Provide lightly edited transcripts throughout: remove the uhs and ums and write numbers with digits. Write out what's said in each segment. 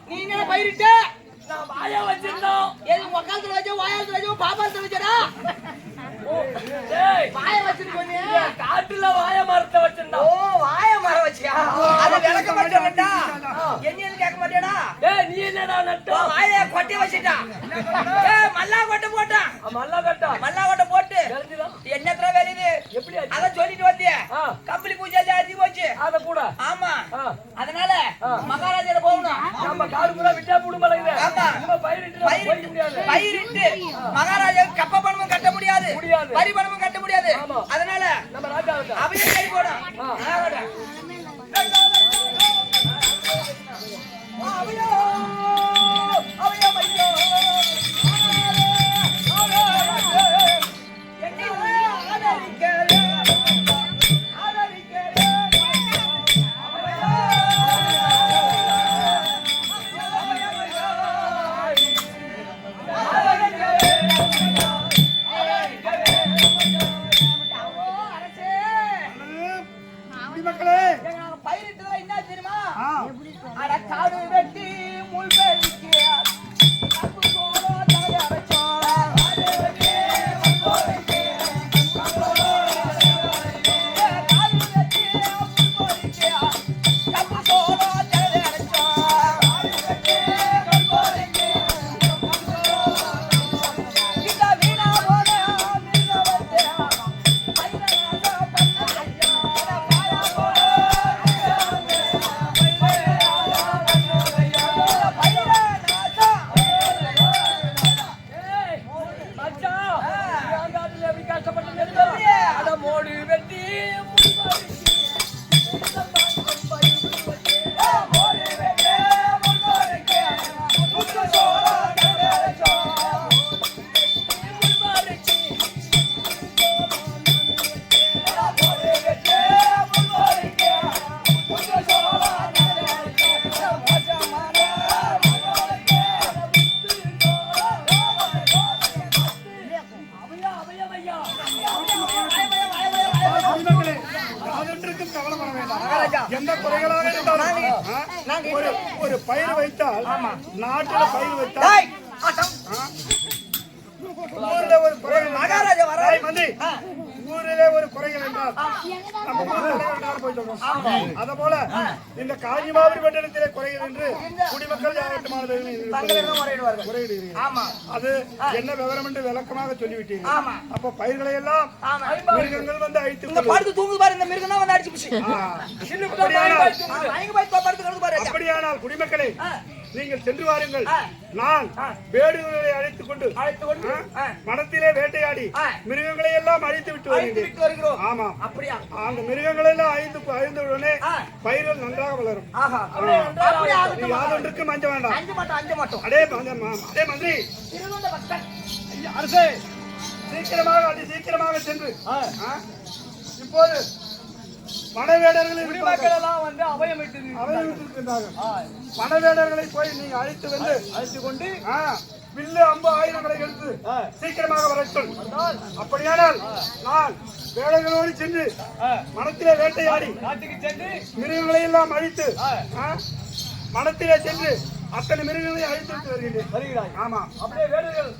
நீ என்ன பயிரிட்ட? நான் வாயா வச்சிருந்தோம். எது உக்காலத்துல வச்சோ வாயாலத்துல வச்சோ பாப்பாலத்துல வச்சடா? வாய வச்சிருக்கோனே காட்டுல வாய மரத்தை வச்சிருந்தோம். ஓ வாய மரம் வச்சியா? அத விளக்க மாட்டேடா. என்னன்னு கேட்க மாட்டேடா? டேய் நீ என்னடா நட்டு வாய கொட்டி வச்சிட்டா? டேய் மல்லா கொட்ட போட்டா. மல்லா கொட்ட போட்டு என்னത്ര வேலைது? எப்படி அத சொல்லிட்டு வந்தியே? கம்பளி பூஜைல அடி போச்சு. அத கூட. ஆமா. அதனால மகாராஜால போகணும். நம்ம காடு கூட விட்டா புடு மலையில. ஆமா. நம்ம பயிரிட்டு போய் முடியாது. பயிரிட்டு மகாராஜா கப்ப பணமும் கட்ட முடியாது. வரி பணமும் கட்ட முடியாது. அதனால நம்ம ராஜாவுக்கு அவையே கை போடும். அவையோ அவையோ ஐயோ ஒரு பயிர் வைத்தால் நாட்டில பயிர் வைத்தால் ஊர்ல ஒரு மகாராஜா வர மந்திரி ஊரிலே ஒரு குறைகள் என்றால் நம்ம ஊர் போயிட்டு வரோம். அத போல இந்த காஞ்சிமாவரி மண்டலத்திலே குறைகள் என்று குடிமக்கள் அது என்ன விவரம் என்று விளக்கமாக சொல்லிவிட்டீங்க. அப்ப பயிர்களை எல்லாம் மிருகங்கள் வந்து அழித்து தூங்கு பாரு. இந்த மிருகம் தான் வந்து அடிச்சு அப்படியானால் குடிமக்களே நீங்கள் சென்று வாருங்கள். நான் வேடுகளை அழைத்துக் கொண்டு மனத்திலே வேட்டையாடி மிருகங்களை எல்லாம் அழித்து விட்டு வருகிறோம். ஆமா அப்படியா? அந்த மிருகங்கள் எல்லாம் அழிந்த உடனே பயிர்கள் நன்றாக வளரும். யாதொன்றுக்கும் அஞ்ச வேண்டாம். அதே மந்திரி அரசே சீக்கிரமாக அதி சீக்கிரமாக சென்று இப்போது பணவேடர்கள் வந்து அபயமிட்டிருக்கின்றார்கள். பணவேடர்களை போய் நீங்க அழைத்து கொண்டு வில்லு அம்பு ஆயுதங்களை எடுத்து சீக்கிரமாக வர சொல். அப்படியானால் நான் வேலைகளோடு சென்று மனத்திலே வேட்டையாடி மிருகங்களை எல்லாம் அழித்து மனத்திலே சென்று அத்தனை மிருகங்களை அழித்து விட்டு வருகிறேன். ஆமா அப்படியே வேடுகள்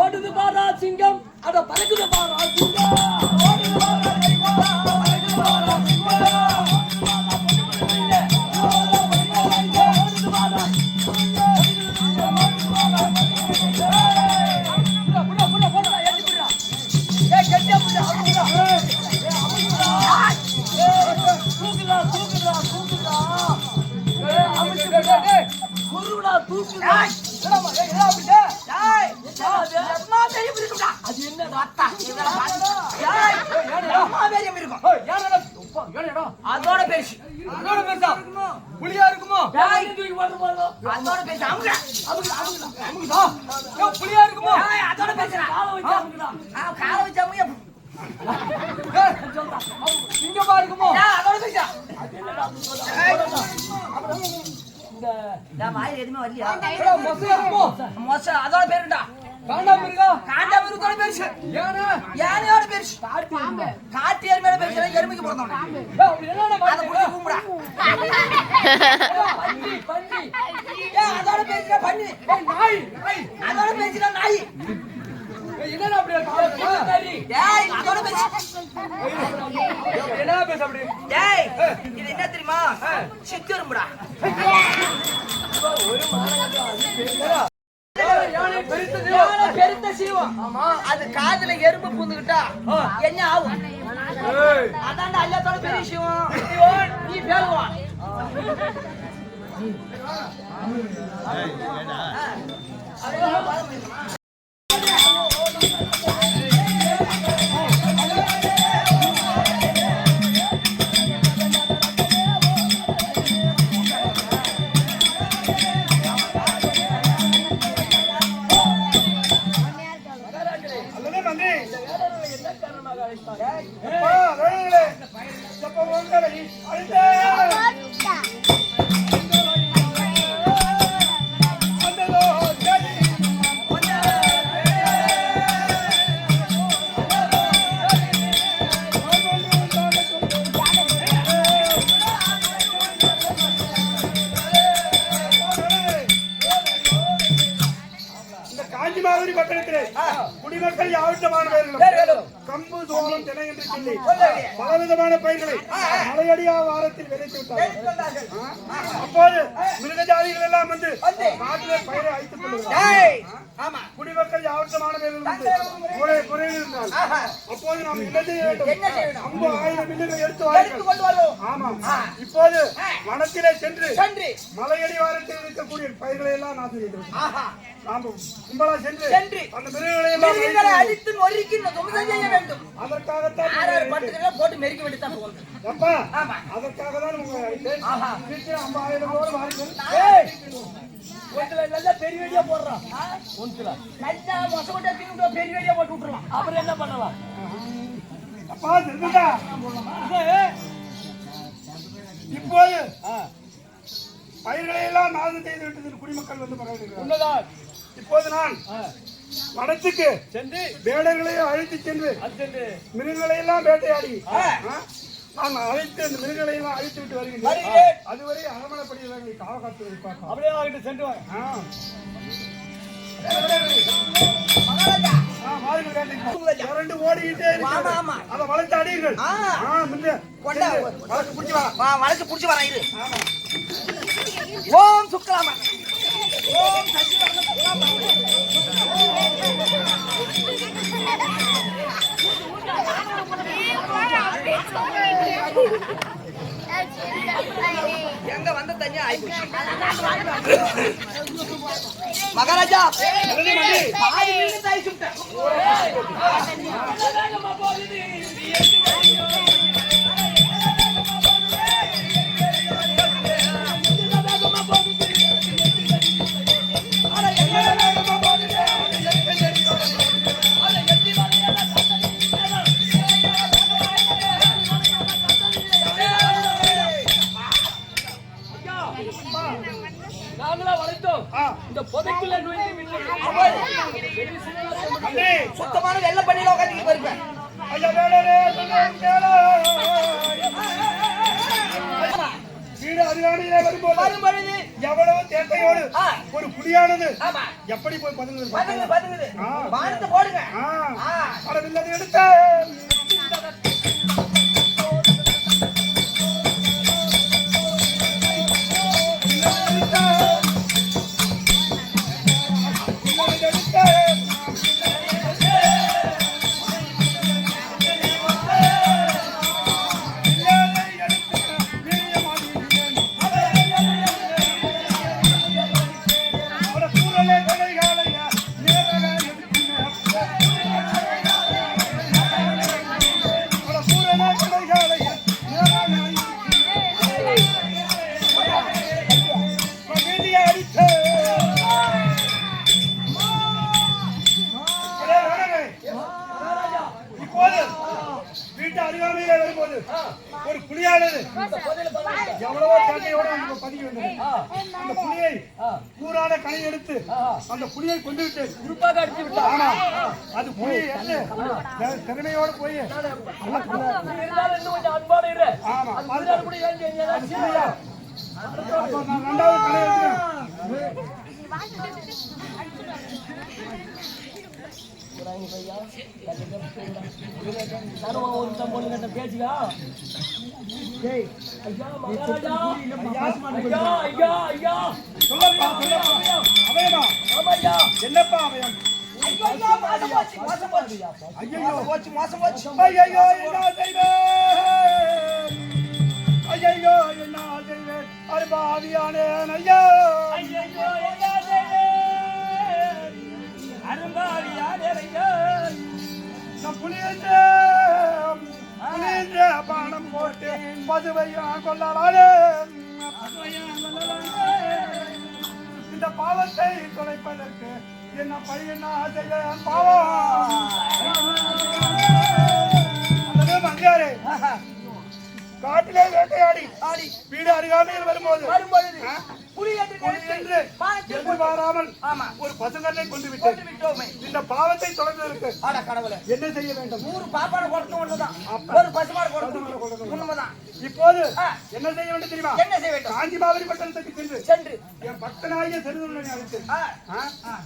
ஓடுது பாரா சிங்கம் அட பறக்குது பாரா சிங்கம் அதோட பேசு புலியா இருக்குமோ தூக்கி போட்டு அதோட பேச அமுக்குடா புலியா இருக்குமோ அதோட பேசுறா கால வச்சு அமுங்க சிங்கமா இருக்குமோ அதோட பேசா வாயில் எதுவுமே வரலையா மொசையா இருக்குமோ மொச அதோட பேருடா காண்டாமிருகத்தோட பெருசு யானையோட பெருசு காட்டு எருமையோட பெருசு எருமைக்கு பிறந்தவன் அதை புடிச்சு கூப்பிடா அதோட பேசுற பண்ணி நாய் அதோட பேசுற நாய் என்னடா அப்படி டேய் அதோட பேசு என்ன பேச அப்படி டேய் இது என்ன தெரியுமா சித்து எறும்புடா ஒரு மானகட்டா பெருத்த சீவம் அது காதுல எறும்பு பூந்துக்கிட்டா என்ன ஆகும் அதான்டா எல்லாத்தோட பெரிய சீவம் நீ பேருவான் குடிமக்கள் யாவற்றமானவர்களும் கம்பு சோளம் தினை என்று சொல்லி பலவிதமான பயிர்களை மலையடியா வாரத்தில் விதைத்து விட்டார்கள். அப்போது மிருக ஜாதிகள் எல்லாம் வந்து நாட்டிலே பயிரை அழித்துக் கொள்கிறார்கள். குடிமக்கள் யாவற்றமானவர்களும் குறைந்தால் அப்போது நாம் என்ன செய்ய வேண்டும்? அம்பு ஆயிரம் மில்லுகளை எடுத்து கொள்வார்கள். ஆமாம், இப்போது வனத்திலே சென்று மலையடி வாரத்தில் இருக்கக்கூடிய பயிர்களை எல்லாம் நாசம் செய்து நாம் கும்பலா சென்று அந்த மிருகங்களை அழித்து நொறுக்கி செய்ய வேண்டும். அதற்காகத்தான் போட்டு மெரிக்க வேண்டியதான் அப்பா, அதற்காக தான் உங்களை அழைத்தேன். 50,000 வாருங்கள். நல்லா பெரிய வெடியா போடுறான். நல்லா மொசை பெரிய வெடியா போட்டு விட்டுருவான். அப்புறம் என்ன பண்ணலாம்? அப்பா திருந்தா இப்போது பயிர்களை எல்லாம் நாசம் செய்து விட்டது குடிமக்கள் வந்து பரவாயில்லை. இப்போது நான் வனத்துக்கு சென்று வேடர்களையும் அழைத்து சென்று மிருகங்களை எல்லாம் வேட்டையாடி நான் அழைத்து அந்த மிருகங்களை எல்லாம் அழைத்து விட்டு வருகிறேன். அதுவரை அரமணப்படி காவ காத்து வைப்பாங்க. அப்படியே ஆகிட்டு சென்று ஓடிக்கிட்டே அதை வளர்த்து அடியுங்கள். வளர்த்து புடிச்சு வரேன். இரு. ஓம் சுக்லாமா ஓம் எங்க வந்த தண்ணி ஆயிப்போச்சு. மகாராஜா சுத்தமான வெள்ள பண்ணில உட்காந்து போயிருப்பேன். வீடு அதிகாரியிலே வரும்பொழுது எவ்வளவு தேட்டையோடு ஒரு புலியானது எப்படி போய் பதுங்குது போடுங்க. படவில்லது எடுத்த சரியானது. எவ்வளவோ சேட்டையோட நம்ம பதிக்க வேண்டும். அந்த புலியை கூறான கணை எடுத்து அந்த புலியை கொண்டு விட்டேன். உருப்பாக அடித்து விட்டார். ஆமா, அது புலி திறமையோட போய் கொஞ்சம் அன்பான இரு. ஆமா, அது கூட ஏன் புலியா அப்ப நான் ரெண்டாவது கணை எடுக்கிறேன். பேச்சுக்கா என்னப்பா அவயம்? ஐயோ என்ன செய்வேன்? ஐயோ என்ன செய்வேன்? அருபாவியானேன் ஐயா. புலியன்ற பானம் போட்டு மதுவையா கொள்ளலானே. இந்த பாவத்தை தொலைப்பதற்கு என்ன பையன் செய்வேன்? பாவம் மந்தியாரே, காட்டிலே வேட்டையாடி வீடு அருகாமையில் வரும்போது புலி என்று எதிர்பாராமல் ஒரு பசுங்கனை கொண்டு விட்டோம். இந்த பாவத்தை தொடர்ந்ததற்கு என்ன செய்ய வேண்டும்? 100 பாப்பாட கொடுத்து ஒண்ணுதான், ஒரு பசுமாடு கொடுத்து உண்மைதான். இப்போது என்ன செய்ய வேண்டும் தெரியுமா? என்ன செய்ய வேண்டும்? காஞ்சி மாவரி பட்டணத்துக்கு சென்று என் பக்தனாகிய செல்வனை அழைத்து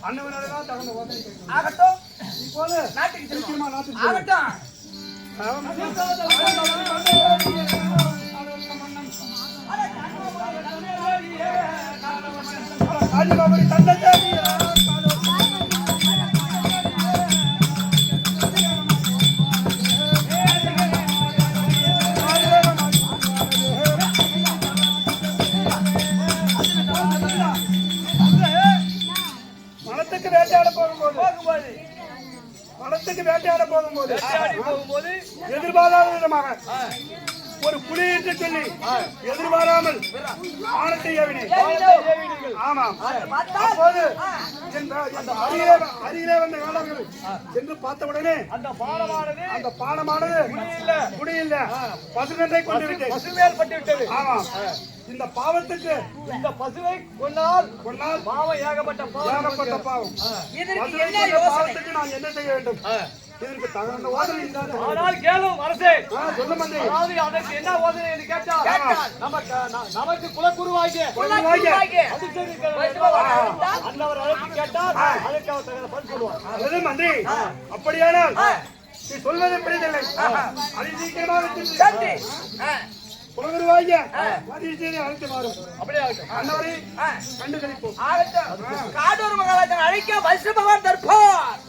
அன்னவனதான் தகுந்த ஓசனை கேட்கணும். ஆகட்டும். இப்போது நாட்டுக்கு திருச்சிமா நாட்டுக்கு ஆகட்டும். காஞ்சி மாவரி தந்தை மனத்துக்கு வேட்டையாட போகும்போது எதிர்பாராத விதமாக ஒரு புலி என்று சொல்லி எதிர்பாராமல் ஆனத்தை ஏவினேன். ஆமாம், அப்போது அருகிலே வந்த காலங்கள் என்று பார்த்தவுடனே அந்த பானமானது முடியல பசுகன்றை கொண்டு விட்டேன். பசுமேல் பட்டு விட்டது. ஆமாம், இந்த பாவத்துக்கு இந்த பசுவை கொண்டால் பாவம் ஏகப்பட்ட பாவம். பாவத்துக்கு நான் என்ன செய்ய வேண்டும்? இதற்கு தகுந்த ஓதனை இல்லாத. ஆனால் கேளும் அரசே, சொல்ல மந்தை. அதாவது அதற்கு என்ன ஓதனை என்று கேட்டால் நமக்கு குலக்குருவாகிய அன்னவர் அழைத்து கேட்டால் அதற்கு அவர் தகுந்த பதில் சொல்லுவார். மந்திரி, அப்படியானால் நீ சொல்வது புரியவில்லை. அதை சீக்கிரமாக குலகுருவாகிய மதியத்தை அழைத்து மாறும். அப்படியே ஆகட்டும். அன்னவரை கண்டுகளிப்போம். காடூர் மகாராஜன் அழைக்க வைஷ்ணவ பகவான் தர்பார்.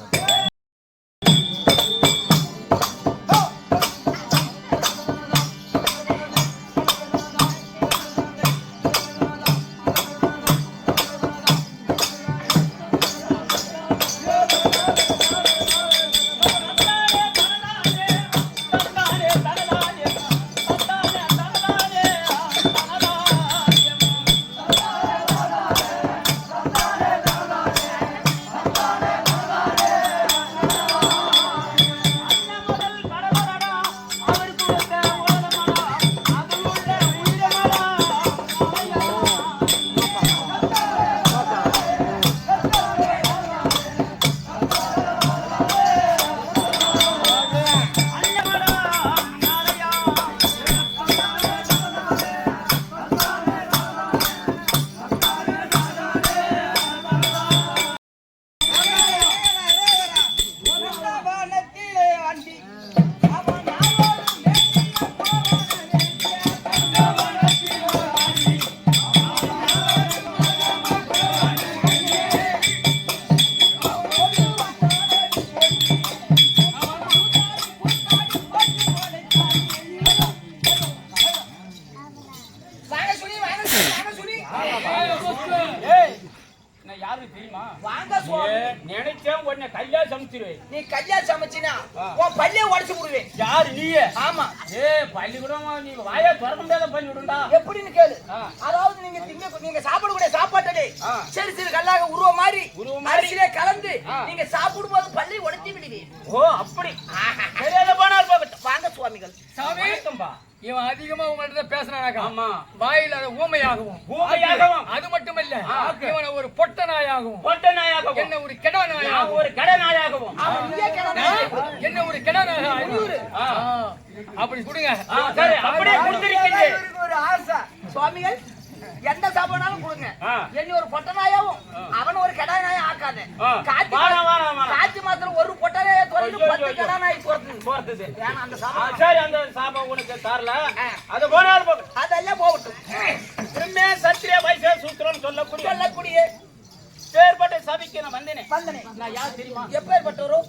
நினைச்சேன் உன்னை கையா சமைச்சிருவேன். நீ கையா சமைச்சினா உன் பள்ளியை உடைச்சு விடுவேன். யாரு நீயே? ஆமா. பள்ளிக்கூடம் நீ வாயா திறக்க முடியாத பண்ணி விடுண்டா. எப்படின்னு கேளு. அதாவது நீங்க சாப்பிடக்கூடிய சாப்பாட்டே சரி சரி கல்லாக உருவம் மாதிரி அரிசியிலே கலந்து நீங்க சாப்பிடும் போது பள்ளி உடைச்சு விடுவீங்க. ஓ அப்படி. தெரியாத போனால் போகட்டும். வாங்க சுவாமிகள். சாமி இவன் அதிகமா உங்கள்ட்ட பேசினானாக்கா ஆமா வாயில ஊமையாகவும் ஊமையாகவும் அது மட்டுமல்ல இவனை ஒரு பொட்ட நாயாகவும் பொட்ட நாயாகவும் என்ன ஒரு கெட நாயாகவும் ஒரு கடை நாயாகவும் என்ன ஒரு கெட நாயாகவும் அப்படி கொடுங்க சரி அப்படியே கொடுத்திருக்கீங்க ஒரு ஆசை சுவாமிகள் எந்த சாப்பாடுனாலும் கொடுங்க என்ன ஒரு பொட்டநாயாவும் அவன் ஒரு கெடா நாயும் ஆக்காத காட்சி மாத்திரம் ஒரு பொட்டனாய துறந்து 10 கெடா நாய் போறது ஏன்னா அந்த சாப்பாடு சரி அந்த சாபம் உனக்கு தரல அது போனாலும் போகும் அதெல்லாம் போகட்டும் திரும்ப சத்திரிய வைச சூத்திரம் சொல்லக்கூடிய பேர்பட்ட சபைக்கு நான் வந்தேனே நான் யார் தெரியுமா எப்பேற்பட்டவரோ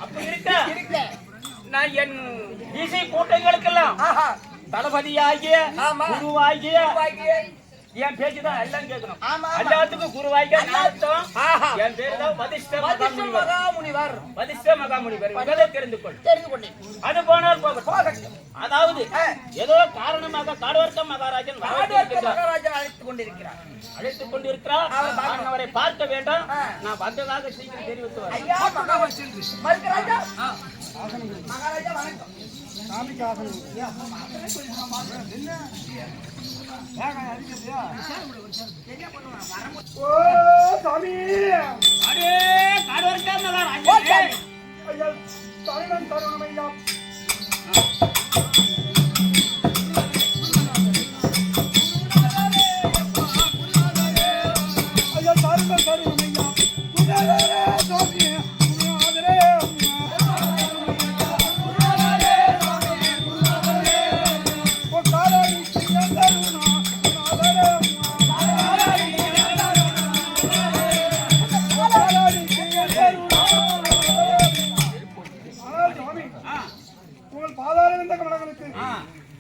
அப்படியே நான் என் இசை கூட்டங்களுக்கெல்லாம் தளபதியாகிய குருவாகிய என் பேச்சுதான் எல்லாம் கேட்கணும் எல்லாத்துக்கும் குருவாகிய என் பேரு தான் வதிஷ்ட மகாமுனிவர் வதிஷ்ட மகாமுனிவர் இவரை தெரிந்து கொண்டேன் அது போனால் போகட்டும் அதாவது ஏதோ காரணமாக காடவர்க்க மகாராஜன் அழைத்துக் கொண்டிருக்கிறார் அவரை பார்க்க வேண்டாம் நான் வந்ததாக சீக்கிரம் தெரிவித்து மகாராஜா வணக்கம் சாமிக்கு ஆசனம் ஓ சாமி அடே காடவர்க்க மகாராஜன் ஐயா தலைவன் தருணம் ஐயா ஐயா தருணம் தருணம் ஐயா குணாதரே சாமி குணாதரே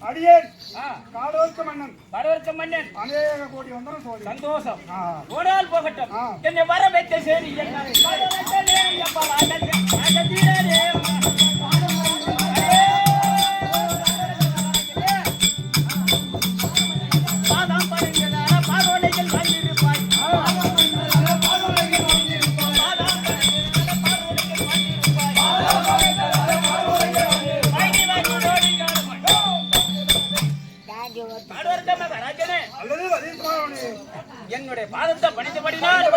அடியேன் காடவர்க்க மன்னன் அநேக கோடி வந்தனம் சோழி சந்தோஷம் ஓடால் போகட்டும் என்னை வர வைத்த சரி என்னுடைய பாதத்தை பணிந்தபடினால்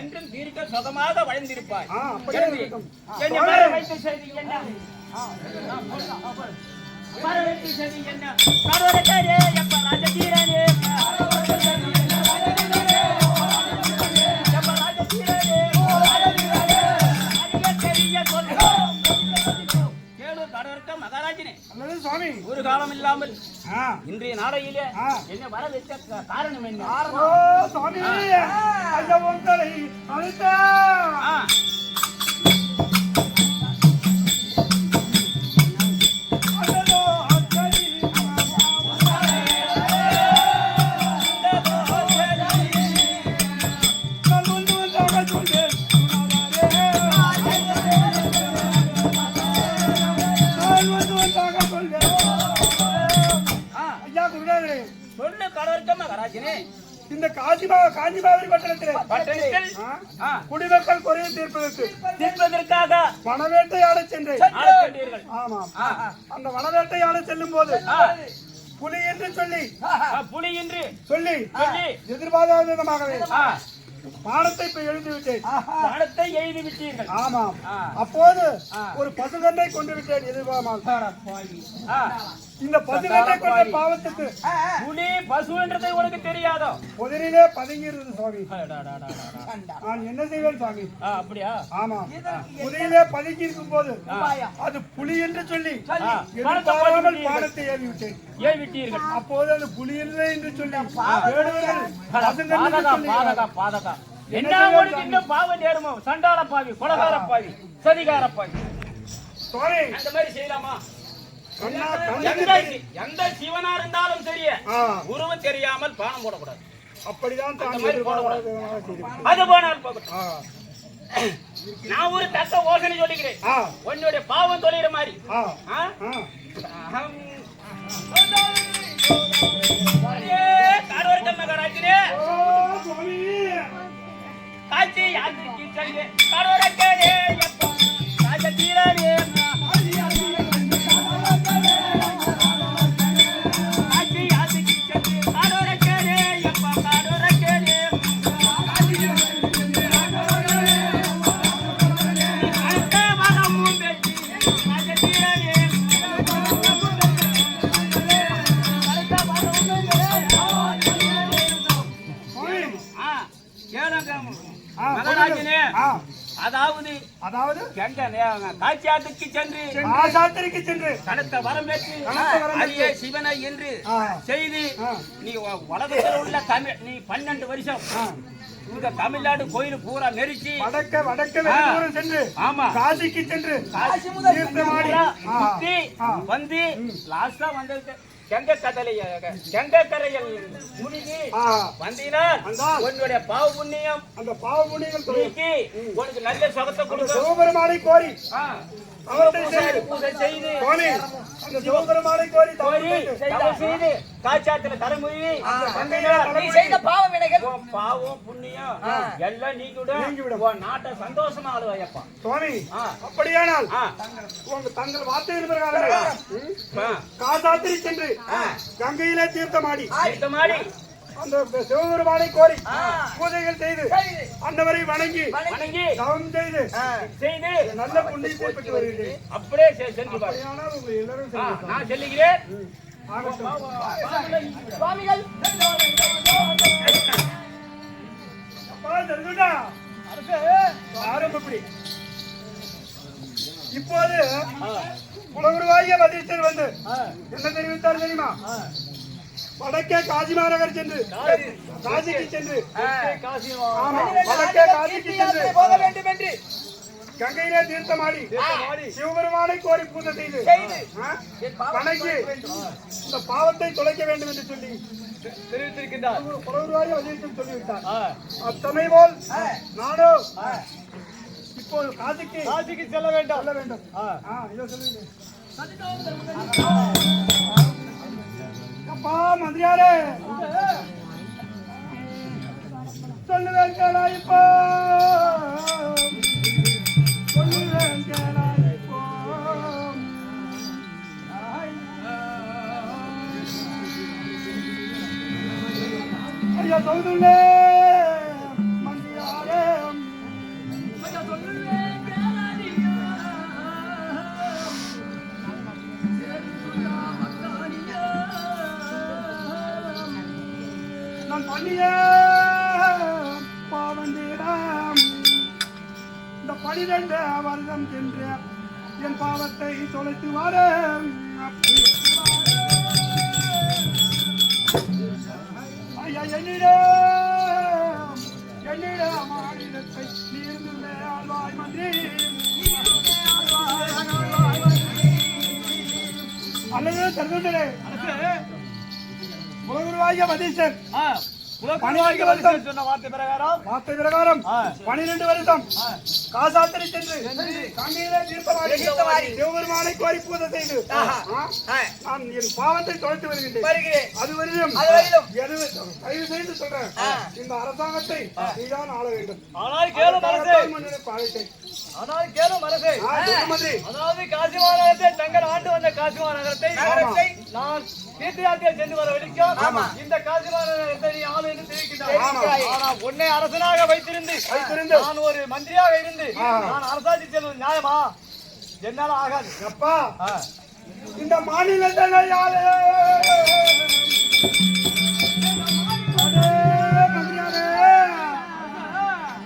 என்றும் தீர்க்க சுகமாக வளைந்திருப்பாய் என்னை வர வைத்த செய்தி என்ன வர வைத்த செய்தி என்ன காடவர்க்கரே எப்ப ராஜதீரனே எப்ப ராஜதீரனே காடவர்க்க மகாராஜனே சுவாமி ஒரு காலம் இல்லாமல் இன்றைய நாளையிலே என்ன வர வைத்த காரணம் என்ன சுவாமி ஐயா உங்களை அழைத்தா சொல்லு காடவர்க்க மகாராஜனே இந்த காஞ்சிபாவரி பட்டணத்தில் குடிமக்கள் குறையை தீர்ப்பதற்காக வனவேட்டையாட சென்றேன். ஆமாம், அந்த வனவேட்டையாட செல்லும் போது புலி என்று சொல்லி புலி என்று சொல்லி எதிர்பாராத விதமாகவே பாடத்தை இப்ப எழுதி விட்டேன். பணத்தை எழுதி விட்டீர்கள். ஆமாம். அப்போது ஒரு பசுகன்றை கொண்டு விட்டேன் எதிர்பாராமல். இந்த பசுகன்றை கொண்ட பாவத்துக்கு புலி பசுன்றதை உனக்கு தெரியாதோ? புதிரிலே பதுங்கி இருந்தது சுவாமி. நான் என்ன செய்வேன் சுவாமி? அப்படியா? ஆமாம். புதிரிலே பதுங்கி இருக்கும் போது அது புலி என்று சொல்லி எதிர்பாராமல் பாடத்தை ஏறி விட்டேன். ஏன் விட்டீர்கள்? அப்போது அது புலி இல்லை என்று சொல்லி தேடுவர்கள் பசுகன்று சொல்லி பாதகா என்ன உனக்கு இந்த பாவம் நேருமோ? சண்டாள பாவி, கொலகார பாவி, சதிகார பாவி. சுவாமி அந்த மாதிரி செய்யலாமா? கண்ணா எந்த சிவனா இருந்தாலும் சரியே உருவம் தெரியாமல் பானம் போடக்கூடாது. அப்படிதான் தான் எதிர்பாராத அது போனால் போகட்டும். நான் ஒரு தக்க யோசனை சொல்லிக்கிறேன். உன்னுடைய பாவம் தொலைகிற மாதிரி காட்சி யாத்திரைக்கு செல்வே கடோரக்கே தீரவே அதாவது காட்சியாத்திற்கு சென்று கனத்த வரம் பெற்று அரிய சிவனை என்று செய்து நீ உலகத்தில் உள்ள தமிழ் நீ 12 வருஷம் இந்த தமிழ்நாடு கோயில் பூரா நெரிச்சு வடக்க சென்று ஆமா காசிக்கு சென்று காசி முதல் வந்து லாஸ்டா வந்தது கங்கைக்கரையில் முழுகி வந்தினால் உன்னுடைய பாவ புண்ணியம் அந்த பாவ புண்ணியங்கள் நீக்கி உனக்கு நல்ல சுகத்தை கொடுக்கும். சிவபெருமானை கோரி பூஜை செய்து அந்த சிவபெருமானை கோரி செய்து காட்சாத்துல தலைமொழி செய்த பாவ வினைகள் பாவம் புண்ணியம் எல்லாம் நீங்கிவிடும். நாட்டை சந்தோஷமா ஆளுவாயப்பா சுவாமி. அப்படியானால் உங்க தங்கள் வார்த்தையின் பிரகாரம் காசாத்திரி சென்று கங்கையிலே தீர்த்தமாடி அந்த சிவபெருமானை கோரி பூஜைகள் செய்து அன்னவரை வணங்கி தவம் செய்து நல்ல புண்ணியத்தை பெற்று வருகிறேன். அப்படியே சென்று நான் சொல்லுகிறேன். சுவாமிகள் ஆரம்பப்படி இப்போது புலகுருவாகிய வதிஷ்டர் வந்து என்ன தெரிவித்தார் தெரியுமா? வடக்கே காசி மாநகர் சென்று காசிக்கு சென்று வடக்கே காசிக்கு சென்று போக வேண்டும் என்று கங்கையிலே தீர்த்தமாடி சிவபெருமானை கோரி பூஜை செய்து வணங்கி இந்த பாவத்தை தொலைக்க வேண்டும் என்று சொல்லி தெரிவித்திருக்கின்றார். புலகுருவாகிய வதிஷ்டர் சொல்லிவிட்டார். அத்தனை போல் நானோ இப்போது காசிக்கு செல்ல வேண்டும். இதை சொல்லுங்க. அப்பா மந்திரியாரே சொல்லுவேன் கேளாயிப்போ ஐயா சொல்லுள்ளே மந்திரியாரே நான் பண்ணிய பாவந்தீரம் இந்த 12 வருடம் சென்ற என் பாவத்தை தொலைத்து வர ஐயா என்னிடம் மாநிலத்தை நீர்ந்துள்ள ஆழ்வாய் மந்திரி அல்லது தருகின்றே புலகுருவாகிய வதிஷ்டர் சொன்ன வார்த்தை பிரகாரம் 12 வருஷம் காசாத்திரி சென்று கங்கையிலே தீர்த்தமாடி சிவபெருமானை கோரி பூஜை செய்து நான் என் பாவத்தை தொலைத்து வருகின்றேன். அது வரையும் தயவு செய்து சொல்றேன், இந்த அரசாங்கத்தை நீதான் ஆள வேண்டும். ஆனால் கேளும் அரசே, அதாவது காசி மாநகரத்தை தங்கள் ஆண்டு வந்த காசி மாநகரத்தை நான் தீர்த்தயாத்திரை சென்று வர வரைக்கும் ஆமா. இந்த காசிமான நீ ஆளு என்று தெரிவிக்கின்றாய். ஆமா. ஆனா உன்னை அரசனாக வைத்திருந்து நான் ஒரு மந்திரியாக இருந்து நான் அரசாட்சி செல்வது நியாயமா? என்னால ஆகாது. அப்பா இந்த மாநிலத்தில் யாரு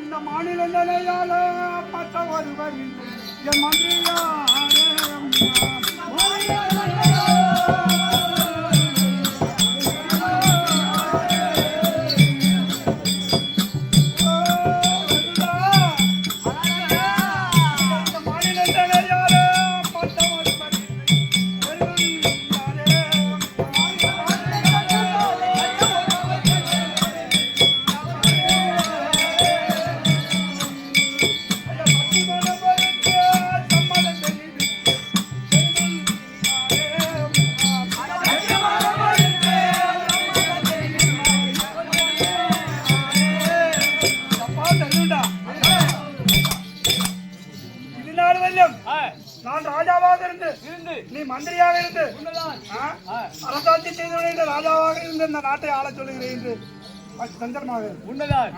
இந்த மாநிலத்தில் யாரு பட்ட ஒருவர் என் மந்திரியா நான் ராஜாவாக இருந்து நீ மந்திரியாக இருந்து அரசாட்சி செய்தவனை இந்த ராஜாவாக இருந்து இந்த நாட்டை ஆள சொல்லுகிறேன் என்று சஞ்சலமாக உண்மைதான்.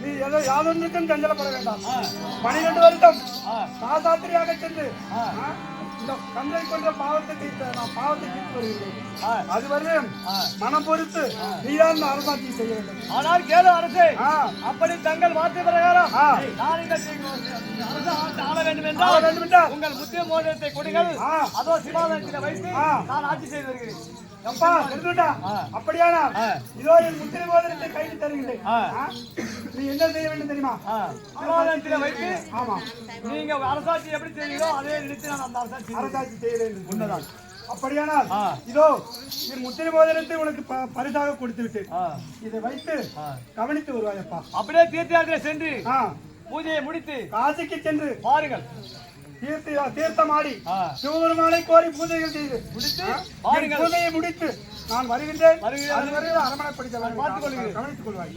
நீ ஏதோ யாதொன்றுக்கும் சஞ்சலப்பட வேண்டாம். 12 வருடம் சாசாத்திரியாக சென்று இந்த கந்தை கொண்ட பாவத்தை தீர்த்த நான் பாவத்தை தீர்த்து வருகிறேன். அதுவரையும் மனம் பொறுத்து நீதான் இந்த அரசாட்சி செய்ய வேண்டும். ஆனால் கேளு அரசே, அப்படி தங்கள் வார்த்தை பிரகாரம் நான் இந்த அரசு ஆள வேண்டும் என்றால் உங்கள் முத்திய மோதிரத்தை கொடுங்கள். அதோ சிவாலயத்தில் வைத்து நான் ஆட்சி செய்து வருகிறேன். அப்பா தெரிஞ்சுட்டா அப்படியானா இதோ என் முத்திரை மோதிரத்தை கையில் தருகிறேன். நீ என்ன செய்ய வேண்டும் தெரியுமா? சிவாலயத்தில் வைத்து ஆமா நீங்க அரசாட்சி எப்படி செய்வீங்களோ அதே நினைத்து நான் அந்த அரசாட்சி செய்கிறேன். உண்மைதான். அப்படியானால் இதோ என் முத்திரை மோதிரத்தை உனக்கு பரிசாக கொடுத்து விட்டேன். இதை வைத்து கவனித்து வருவாயப்பா. அப்படியே தீர்த்தயாத்திரை சென்று பூஜையை முடித்து காசிக்கு சென்று பாருங்கள். தீர்த்தமாடி சிவபெருமானை கோரி பூஜைகள் செய்து பூஜையை முடித்து நான் வருகின்றேன். அரமனைப்படுத்த கவனித்துக் கொள்வாய்.